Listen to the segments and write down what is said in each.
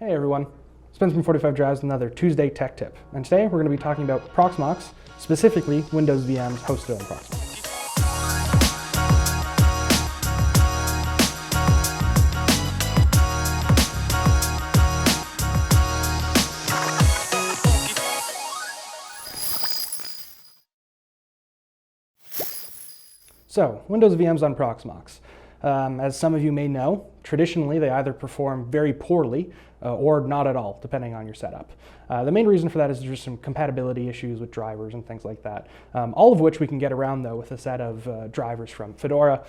Hey everyone, Spence from 45 Drives with another Tuesday Tech Tip. And today we're going to be talking about Proxmox, specifically Windows VMs hosted on Proxmox. So, Windows VMs on Proxmox. As some of you may know, traditionally they either perform very poorly or not at all, depending on your setup. The main reason for that is there's some compatibility issues with drivers and things like that, all of which we can get around though with a set of drivers from Fedora,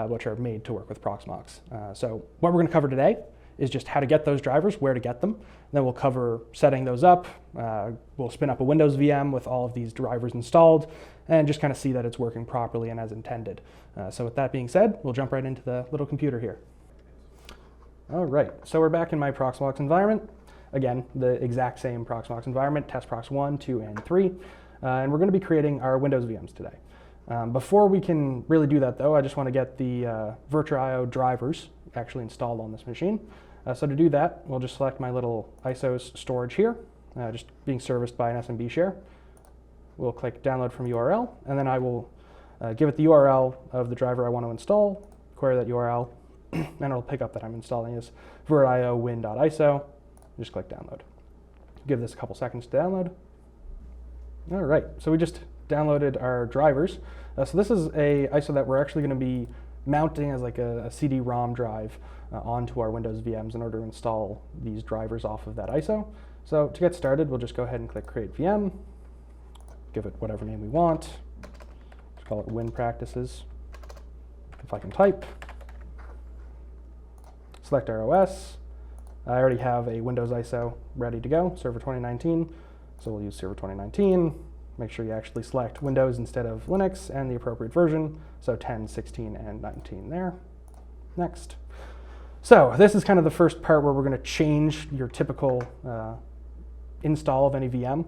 which are made to work with Proxmox. So what we're going to cover today is just how to get those drivers, where to get them. Then we'll cover setting those up. We'll spin up a Windows VM with all of these drivers installed and just kind of see that it's working properly and as intended. So with that being said, we'll jump right into the little computer here. All right, so we're back in my Proxmox environment. Again, the exact same Proxmox environment, test prox 1, 2, and 3. And we're going to be creating our Windows VMs today. Before we can really do that though, I just want to get the virtualization drivers actually installed on this machine. So to do that, we'll just select my little ISO's storage here, just being serviced by an SMB share. We'll click download from URL, and then I will give it the URL of the driver I want to install, query that URL, and it'll pick up that I'm installing this virtualization win.iso. Just click download. Give this a couple seconds to download. All right, so we just downloaded our drivers. So this is a ISO that we're actually going to be mounting as like a CD-ROM drive onto our Windows VMs in order to install these drivers off of that ISO. So to get started, we'll just go ahead and click Create VM, give it whatever name we want. Let's call it Win Practices, if I can type. Select our OS. I already have a Windows ISO ready to go, Server 2019, so we'll use Server 2019. Make sure you actually select Windows instead of Linux and the appropriate version, so 10, 16, and 19 there. Next. So this is kind of the first part where we're going to change your typical install of any VM.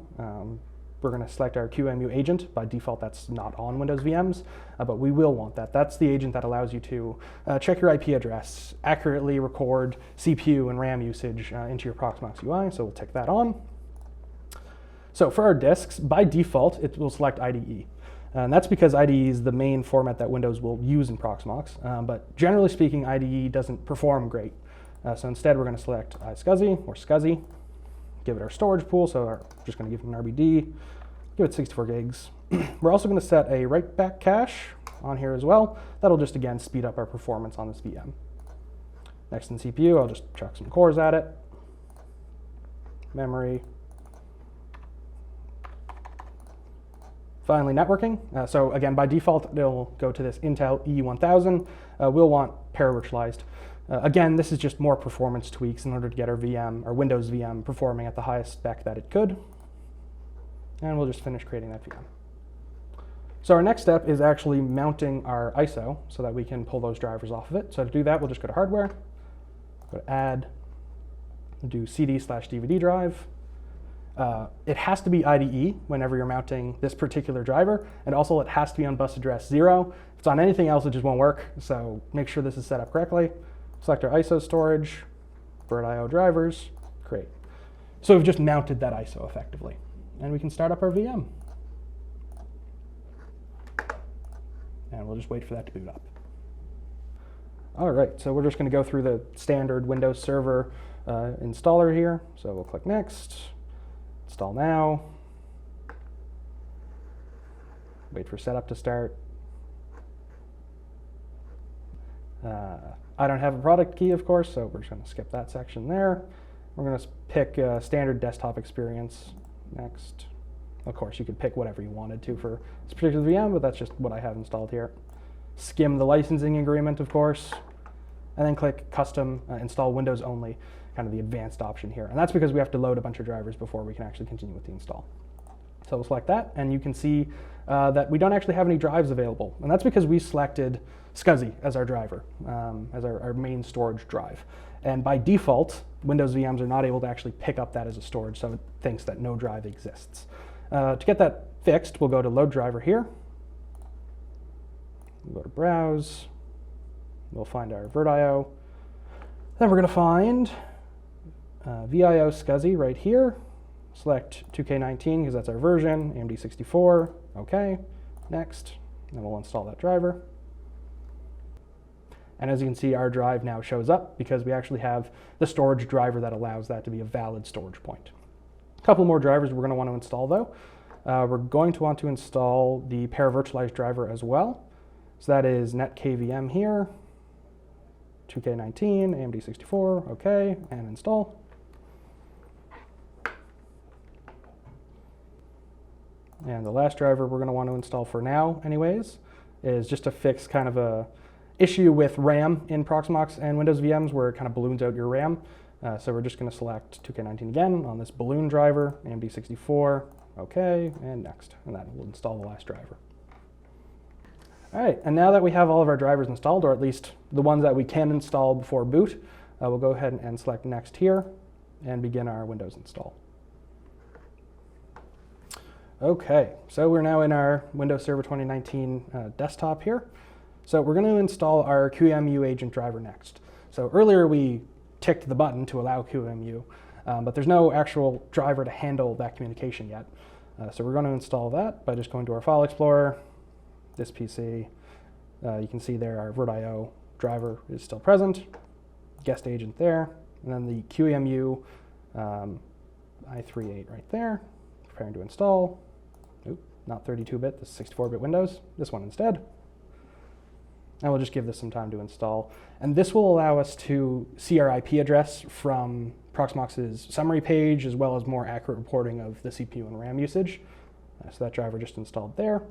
We're going to select our QEMU agent. By default, that's not on Windows VMs, but we will want that. That's the agent that allows you to check your IP address, accurately record CPU and RAM usage into your Proxmox UI, so we'll tick that on. So for our disks, by default, it will select IDE. And that's because IDE is the main format that Windows will use in Proxmox. But generally speaking, IDE doesn't perform great. So instead, we're going to select iSCSI or SCSI, give it our storage pool. So we're just going to give it an RBD, give it 64 gigs. We're also going to set a write-back cache on here as well. That'll just, again, speed up our performance on this VM. Next in CPU, I'll just chuck some cores at it. Memory. Finally, networking. So again, by default, it'll go to this Intel E1000. We'll want para-virtualized. Again, this is just more performance tweaks in order to get our VM, our Windows VM, performing at the highest spec that it could. And we'll just finish creating that VM. So our next step is actually mounting our ISO so that we can pull those drivers off of it. So to do that, we'll just go to Hardware, go to Add, do CD/DVD drive. It has to be IDE whenever you're mounting this particular driver, and also it has to be on bus address 0. If it's on anything else, it just won't work, so make sure this is set up correctly. Select our ISO storage, virtualization drivers, create. So we've just mounted that ISO effectively, and we can start up our VM. And we'll just wait for that to boot up. All right, so we're just going to go through the standard Windows Server installer here. So we'll click Next. Install now. Wait for setup to start. I don't have a product key, of course, so we're just going to skip that section there. We're going to pick standard desktop experience. Next. Of course, you could pick whatever you wanted to for this particular VM, but that's just what I have installed here. Skim the licensing agreement, of course, and then click Custom Install Windows Only, kind of the advanced option here. And that's because we have to load a bunch of drivers before we can actually continue with the install. So we'll select that, and you can see that we don't actually have any drives available. And that's because we selected SCSI as our driver, as our main storage drive. And by default, Windows VMs are not able to actually pick up that as a storage, so it thinks that no drive exists. To get that fixed, we'll go to Load Driver here. We'll go to Browse. We'll find our virtualization. Then we're going to find VIO SCSI right here. Select 2K19 because that's our version, AMD 64, okay, next, and we'll install that driver. And as you can see, our drive now shows up because we actually have the storage driver that allows that to be a valid storage point. A couple more drivers we're going to want to install though. We're going to want to install the paravirtualized driver as well. So that is netkvm here, 2K19, AMD 64, okay, and install. And the last driver we're going to want to install for now anyways is just to fix kind of a issue with RAM in Proxmox and Windows VMs where it kind of balloons out your RAM. So we're just going to select 2K19 again on this balloon driver, AMD 64, okay, and next. And that will install the last driver. All right, and now that we have all of our drivers installed, or at least the ones that we can install before boot, we'll go ahead and select next here and begin our Windows install. Okay, so we're now in our Windows Server 2019 desktop here. So we're going to install our QEMU agent driver next. So earlier we ticked the button to allow QEMU, but there's no actual driver to handle that communication yet. So we're going to install that by just going to our File Explorer, this PC. You can see there our virtio driver is still present, guest agent there, and then the QEMU i38 right there, preparing to install. Oop, not 32-bit, this is 64-bit Windows, this one instead. And we'll just give this some time to install. And this will allow us to see our IP address from Proxmox's summary page, as well as more accurate reporting of the CPU and RAM usage. So that driver just installed there.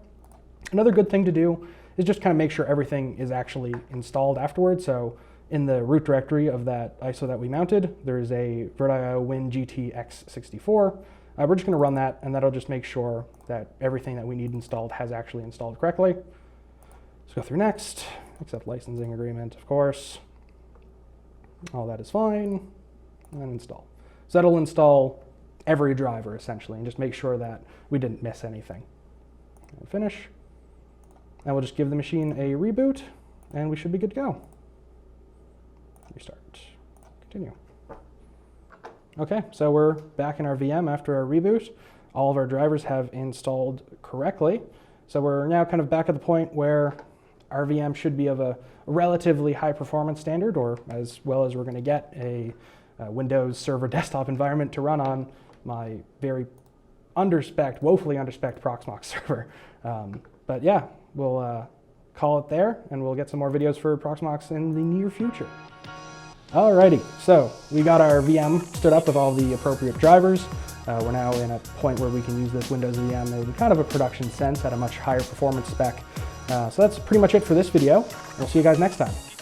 Another good thing to do is just kind of make sure everything is actually installed afterwards. So in the root directory of that ISO that we mounted, there is a virtio WinGTX64. We're just going to run that, and that'll just make sure that everything that we need installed has actually installed correctly. Let's go through next, accept licensing agreement, of course. All that is fine, and then install. So that'll install every driver essentially, and just make sure that we didn't miss anything. And finish. And we'll just give the machine a reboot, and we should be good to go. Restart, continue. Okay, so we're back in our VM after our reboot. All of our drivers have installed correctly. So we're now kind of back at the point where our VM should be of a relatively high performance standard, or as well as we're going to get a Windows Server desktop environment to run on my very woefully underspec Proxmox server. But yeah, we'll call it there, and we'll get some more videos for Proxmox in the near future. Alrighty, so we got our VM stood up with all the appropriate drivers. We're now in a point where we can use this Windows VM in kind of a production sense at a much higher performance spec. So that's pretty much it for this video. We'll see you guys next time.